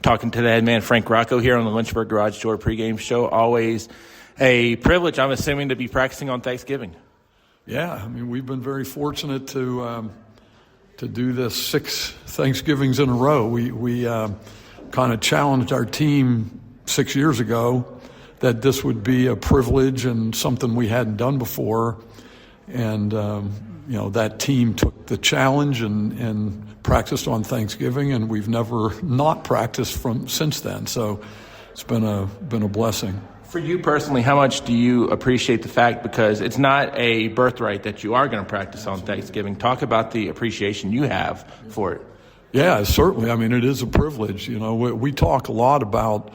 Talking to the head man, Frank Rocco, here on the Lynchburg Garage Door pregame show. Always a privilege, I'm assuming, to be practicing on Thanksgiving. Yeah, I mean, we've been very fortunate to do this 6 Thanksgivings in a row. We kind of challenged our team 6 years ago that this would be a privilege and something we hadn't done before. And, that team took the challenge and practiced on Thanksgiving, and we've never not practiced since then. So it's been a blessing. For you personally, how much do you appreciate the fact, because it's not a birthright that you are going to practice on Thanksgiving? Talk about the appreciation you have for it. Yeah, certainly. I mean, it is a privilege. We talk a lot about,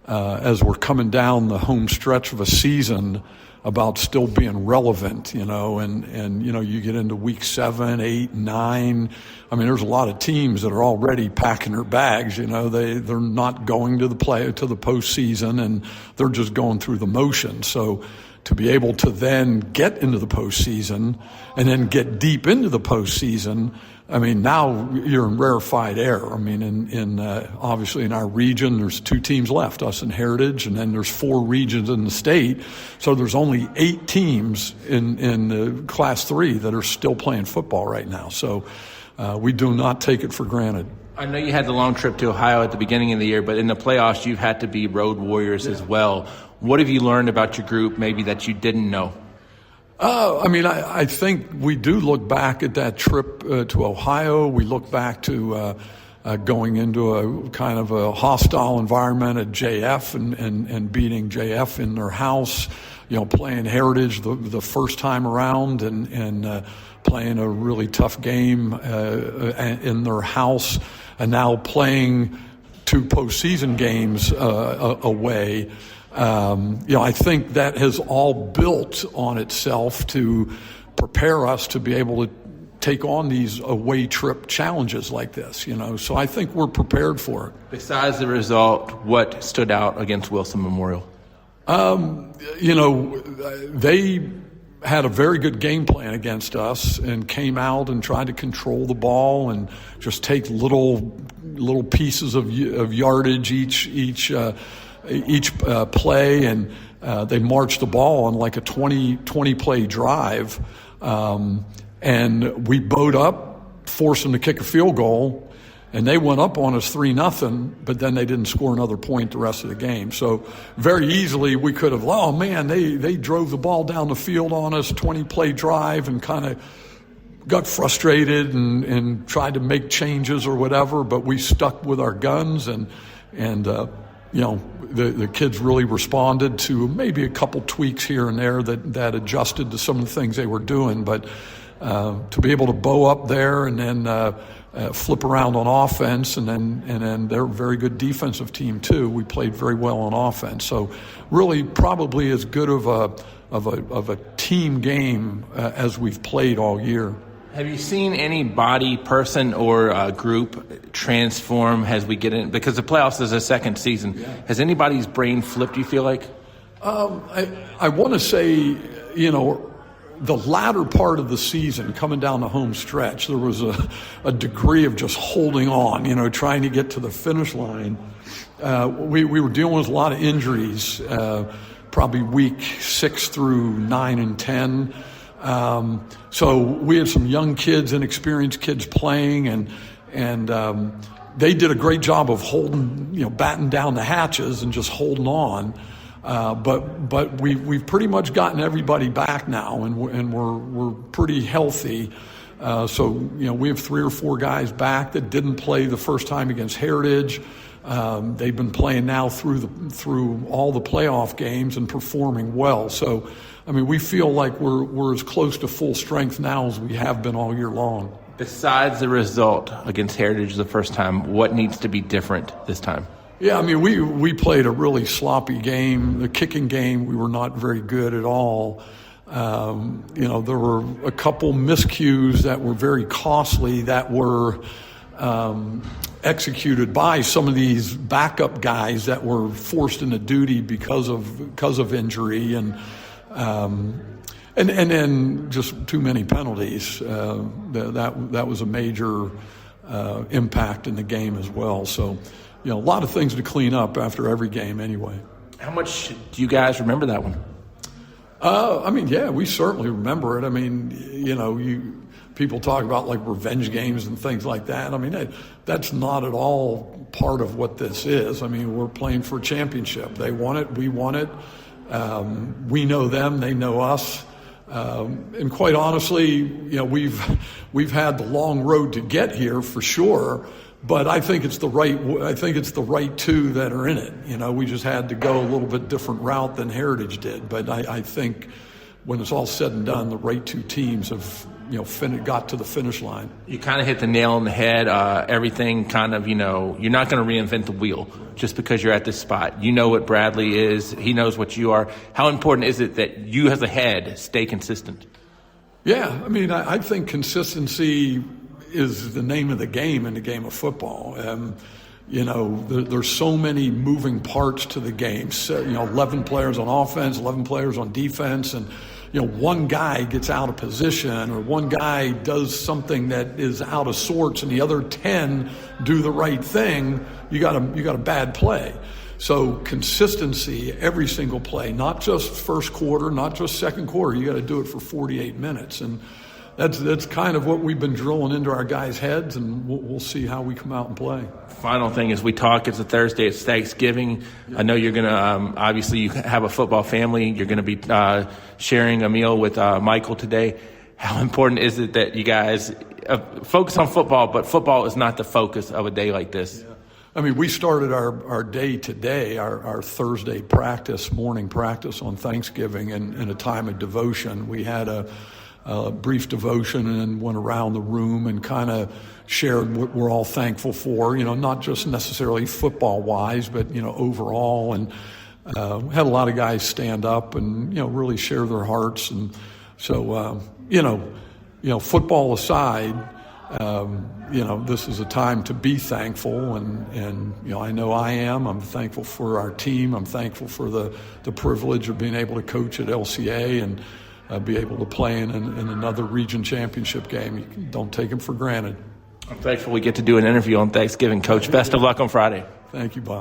as we're coming down the home stretch of a season, about still being relevant, and you get into week 7, 8, 9. I mean, there's a lot of teams that are already packing their bags. They're not going to the postseason, and they're just going through the motions. So to be able to then get into the postseason and then get deep into the postseason, I mean, now you're in rarefied air. I mean, obviously in our region, there's 2 teams left, us and Heritage, and then there's 4 regions in the state. So there's only 8 teams in Class 3 that are still playing football right now. So we do not take it for granted. I know you had the long trip to Ohio at the beginning of the year, but in the playoffs, you've had to be road warriors as well. What have you learned about your group maybe that you didn't know? I think we do look back at that trip to Ohio. We look back to going into a kind of a hostile environment at JF and beating JF in their house, playing Heritage the first time around and playing a really tough game in their house, and now playing 2 postseason games away. I think that has all built on itself to prepare us to be able to take on these away trip challenges like this, So I think we're prepared for it. Besides the result, what stood out against Wilson Memorial? They had a very good game plan against us and came out and tried to control the ball and just take little pieces of yardage each play, and they marched the ball on like a 20 play drive, and we bowed up, forced them to kick a field goal, and they went up on us 3-0, but then they didn't score another point the rest of the game. So very easily we could have, they drove the ball down the field on us, 20 play drive, and kind of got frustrated and tried to make changes or whatever, but we stuck with our guns and the kids really responded to maybe a couple tweaks here and there that adjusted to some of the things they were doing. But to be able to bow up there and then flip around on offense, and then they're a very good defensive team too. We played very well on offense. So really probably as good of a team game as we've played all year. Have you seen any body, person, or group transform as we get in? Because the playoffs is a second season. Yeah. Has anybody's brain flipped, you feel like? I want to say, the latter part of the season, coming down the home stretch, there was a degree of just holding on, trying to get to the finish line. We were dealing with a lot of injuries, probably week 6 through 9 and 10. So we had some young kids, inexperienced kids playing, and they did a great job of holding, batting down the hatches and just holding on. But we've pretty much gotten everybody back now, and we're pretty healthy. So we have 3 or 4 guys back that didn't play the first time against Heritage. They've been playing now through all the playoff games and performing well. So, we feel like we're as close to full strength now as we have been all year long. Besides the result against Heritage the first time, what needs to be different this time? Yeah, we played a really sloppy game. The kicking game, we were not very good at all. There were a couple miscues that were very costly that were executed by some of these backup guys that were forced into duty because of injury, and then just too many penalties. That was a major impact in the game as well. So a lot of things to clean up after every game anyway. How much do you guys remember that one? Yeah, we certainly remember it. I mean, people talk about like revenge games and things like that. I mean, that's not at all part of what this is. I mean, we're playing for a championship. They won it, we won it. We know them, they know us. And quite honestly, we've had the long road to get here for sure. But I think it's the right two that are in it. We just had to go a little bit different route than Heritage did. But I think when it's all said and done, the right two teams have got to the finish line. You kind of hit the nail on the head. Everything kind of, you're not going to reinvent the wheel just because you're at this spot. You know what Bradley is. He knows what you are. How important is it that you as a head stay consistent? Yeah, I mean, I think consistency is the name of the game in the game of football. There's so many moving parts to the game. So, 11 players on offense, 11 players on defense, and one guy gets out of position or one guy does something that is out of sorts and the other 10 do the right thing, you got a bad play. So consistency every single play, not just first quarter, not just second quarter, you got to do it for 48 minutes. And that's kind of what we've been drilling into our guys' heads, and we'll see how we come out and play. Final thing is, we talk, it's a Thursday, it's Thanksgiving. I know you're going to, obviously you have a football family. You're going to be sharing a meal with Michael today. How important is it that you guys focus on football, but football is not the focus of a day like this? Yeah. I mean, we started our day today, our Thursday morning practice on Thanksgiving in a time of devotion. We had a brief devotion and then went around the room and kind of shared what we're all thankful for, not just necessarily football-wise, but, overall. And had a lot of guys stand up and, really share their hearts. And so, football aside, this is a time to be thankful. And I know I am. I'm thankful for our team. I'm thankful for the privilege of being able to coach at LCA and be able to play in another region championship game. You don't take them for granted. I'm thankful we get to do an interview on Thanksgiving, Coach. Best of luck on Friday. Thank you, Bob.